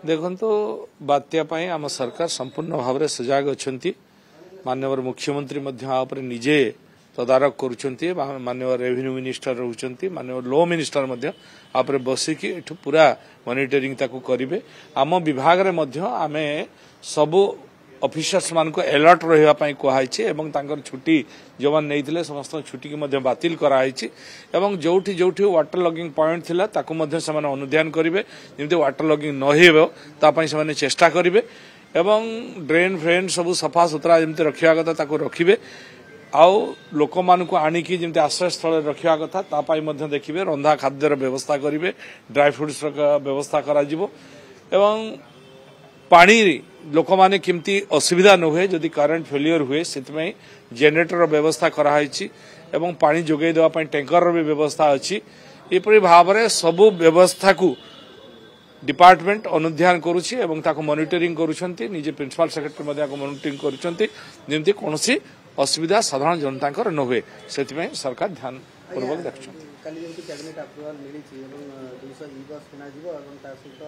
देखो बात्या आम सरकार संपूर्ण भाव में सजग अच्छा माननीय मुख्यमंत्री निजे तदारख करुँच माननीय रेवेन्यू मिनिस्टर रोचे माननीय लॉ मिनिस्टर बसिकी पूरा मॉनिटरिंग करेंगे आम विभाग आम सबू ऑफिसर्स मान को अलर्ट रही कहुई छुट्टी जो मैंने नहीं समस्त छुट्टी की बातिल कराई जो वाटर लॉगिंग पॉइंट थिला ताकू से अनुध्यान करेंगे जमी वाटर लॉगिंग न चेष्टा करेंगे एवं ड्रेन फ्रेन सब सफा सुतरा जमी रखा कथा रखिए आउ लोक मान आणिकी जमी आश्रय स्थल रखा कथा देखिए रंधा खाद्यर व्यवस्था करेंगे ड्राई फ्रुट्स व्यवस्था करा एवं पानी लोक माने किमती असुविधा न हुए जदि करेन्ट फेलियर हुए से जेनेरेटर व्यवस्था कराई एवं पानी जोगे देवाई टैंकर भी व्यवस्था अच्छी एपरी भाव में सबू व्यवस्था को डिपार्टमेंट अनुध्यान करुच्ची एवं ताको मॉनिटरिंग करुछंती निजे प्रिंसिपल सेक्रेटरी मॉनिटरिंग करुछंती जेमती कोनोसी असुविधा साधारण जनता न हुए से सरकार ध्यान पूर्वक देखुछंती कैबिनेट अप्रूवल मिली एवं 200 ई-बस किना जीवो एवं ता सहित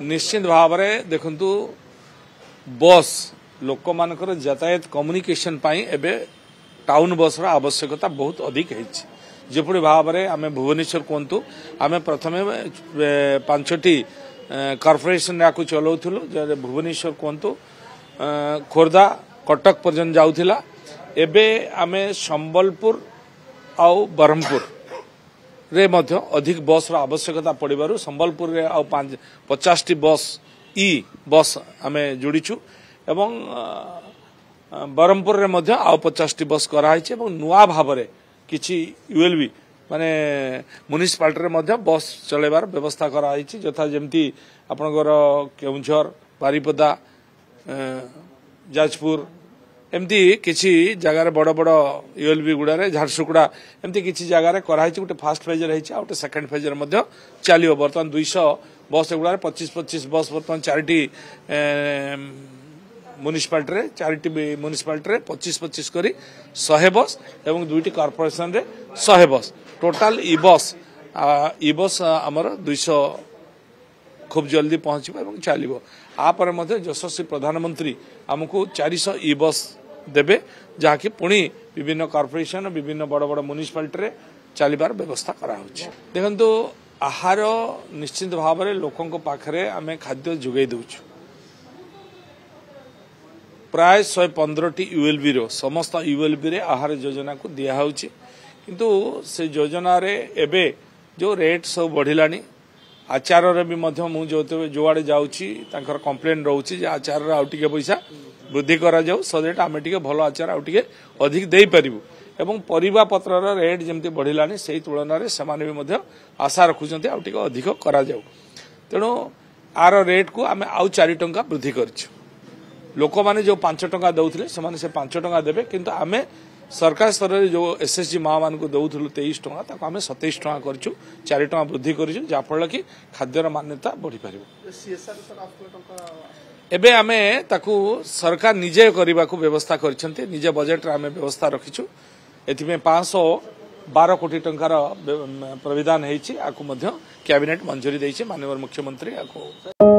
निश्चित भाव में देखंतु बस लोक मानकर यातायात कम्युनिकेशन पाई एबे टाउन बस रा आवश्यकता बहुत अधिक है जेपरी भाव में आम भुवनेश्वर कहतु आम प्रथम 5टी कॉर्पोरेशन या चलाऊलु भुवनेश्वर कहतु खोर्धा कटक पर्यंत जाऊला एबे आमे संबलपुर आउ बरहमपुर रे मध्य अधिक बस रा आवश्यकता पड़िबारु संबलपुर रे आउ 50टी बस आमे जोड़ीचु एवं बरहमपुर रे मध्य आउ 50टी बस कराई एवं नुआ भाव में किछि यूएलबी माने म्युनिसिपालिटी रे मध्य बस चलेबार व्यवस्था कराई यथा जेमती आपनकर केउंझर बारिपदा जाजपुर एमती किसी जगार बड़ बड़ यूएलबी गुड़े झारसुगुड़ा एमती किसी जगार कराई गोटे फास्ट फेज रही गोटे सेकेंड फेज चलो बर्तमान 200 बस गुड़ा 25-25 बस बर्तमान 4टी म्युनिसिपालिटी म्युनिसिपालिटी 25-25 करी 100 बस एवं 2टी कॉर्पोरेशन रे 100 बस टोटाल ई बस आमर 200 खूब जल्दी पहुंच चलो आपर यशस्वी प्रधानमंत्री आमको 400 ई बस देवे जहाँकि पुणी विभिन्न कॉर्पोरेशन विभिन्न बड़ बड़ म्युनिसिपालिटी चलबार व्यवस्था कराऊँ देखो आहार निश्चित भाव में लोकों पाखरे आम खाद्य जोगे दौचु प्राय 115टी यूएलबी रो समस्त यूएलबी रे आहार योजना को दिया किंतु से योजना रे एबे जो रेट सब बढ़िलानी आचार भी जो आड़े जाऊँगी कंप्लेन रोचे आचार आउ टे पैसा वृद्धि करा जाऊ सो दैट आम टे भल आचार आउ टे अधिक दे पारिबु एवं परिबा पत्रर रेट जमती बढ़िलानी से तुलन से आशा रखुंट आउ टे अधिक करा जाऊ तेणु आर रेट को आम आउ 4 टंका वृद्धि करछु लोक माने जो 5 टंका दउथिले से 5 टंका देबे किंतु आमे सरकार स्तर में जो एसएचजी माँ मान को दौलू 23 टंका ताको आमे 27 टंका करछु 4 टंका वृद्धि करछु जाफल कि खाद्यर मान्यता बढ़ी पारिबो एबे आमे ताकू सरकार निजे करबा को व्यवस्था करछन्ते निजे बजेट रे आमे व्यवस्था रखिछु एथिमे 512 कोटी टंकार प्रविधान हेछि आकु मध्य कैबिनेट मंजूरी दैछि माननीय मुख्यमंत्री आकु